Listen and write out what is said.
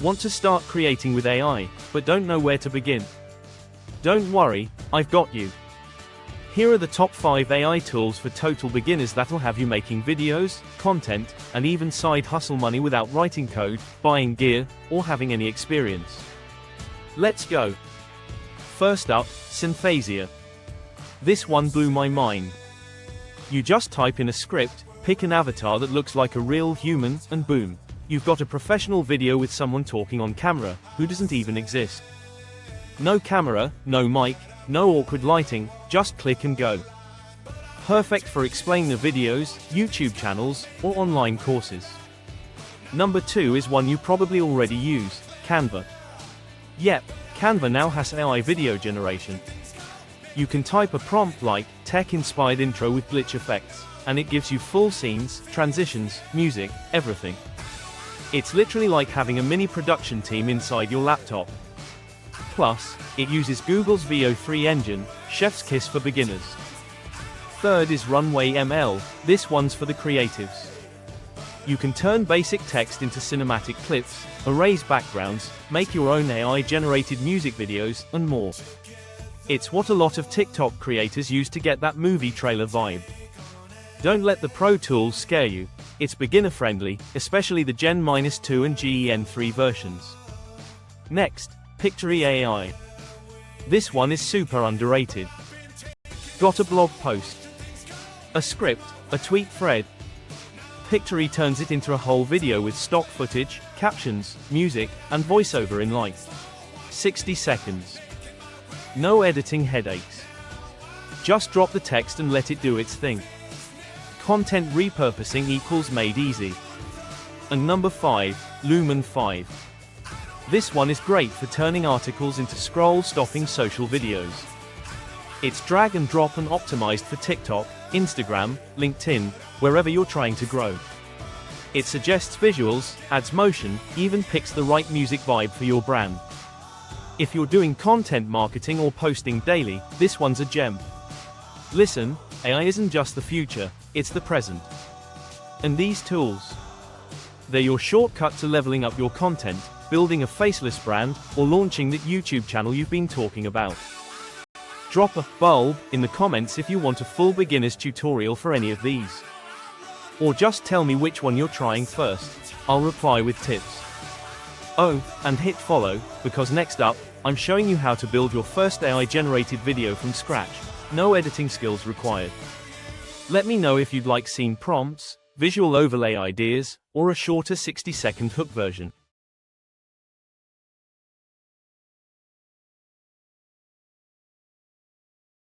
Want to start creating with AI, but don't know where to begin? Don't worry, I've got you. Here are the top 5 AI tools for total beginners that'll have you making videos, content, and even side hustle money without writing code, buying gear, or having any experience. Let's go. First up, Synthesia. This one blew my mind. You just type in a script, pick an avatar that looks like a real human, and boom. You've got a professional video with someone talking on camera, who doesn't even exist. No camera, no mic, no awkward lighting, just click and go. Perfect for explainer videos, YouTube channels, or online courses. Number 2 is one you probably already use, Canva. Yep, Canva now has AI video generation. You can type a prompt like, tech-inspired intro with glitch effects, and it gives you full scenes, transitions, music, everything. It's literally like having a mini production team inside your laptop. Plus, it uses Google's VO3 engine, chef's kiss for beginners. Third is Runway ML, this one's for the creatives. You can turn basic text into cinematic clips, erase backgrounds, make your own AI-generated music videos, and more. It's what a lot of TikTok creators use to get that movie trailer vibe. Don't let the Pro tools scare you. It's beginner-friendly, especially the Gen-2 and GEN3 versions. Next, Pictory AI. This one is super underrated. Got a blog post, a script, a tweet thread. Pictory turns it into a whole video with stock footage, captions, music, and voiceover in like 60 seconds. No editing headaches. Just drop the text and let it do its thing. Content repurposing equals made easy. And number 5, Lumen 5. This one is great for turning articles into scroll-stopping social videos. It's drag and drop and optimized for TikTok, Instagram, LinkedIn, wherever you're trying to grow. It suggests visuals, adds motion, even picks the right music vibe for your brand. If you're doing content marketing or posting daily, this one's a gem. Listen, AI isn't just the future, it's the present. And these tools, they're your shortcut to leveling up your content, building a faceless brand, or launching that YouTube channel you've been talking about. Drop a bulb in the comments if you want a full beginner's tutorial for any of these. Or just tell me which one you're trying first. I'll reply with tips. Oh, and hit follow, because next up, I'm showing you how to build your first AI-generated video from scratch. No editing skills required. Let me know if you'd like scene prompts, visual overlay ideas, or a shorter 60-second hook version.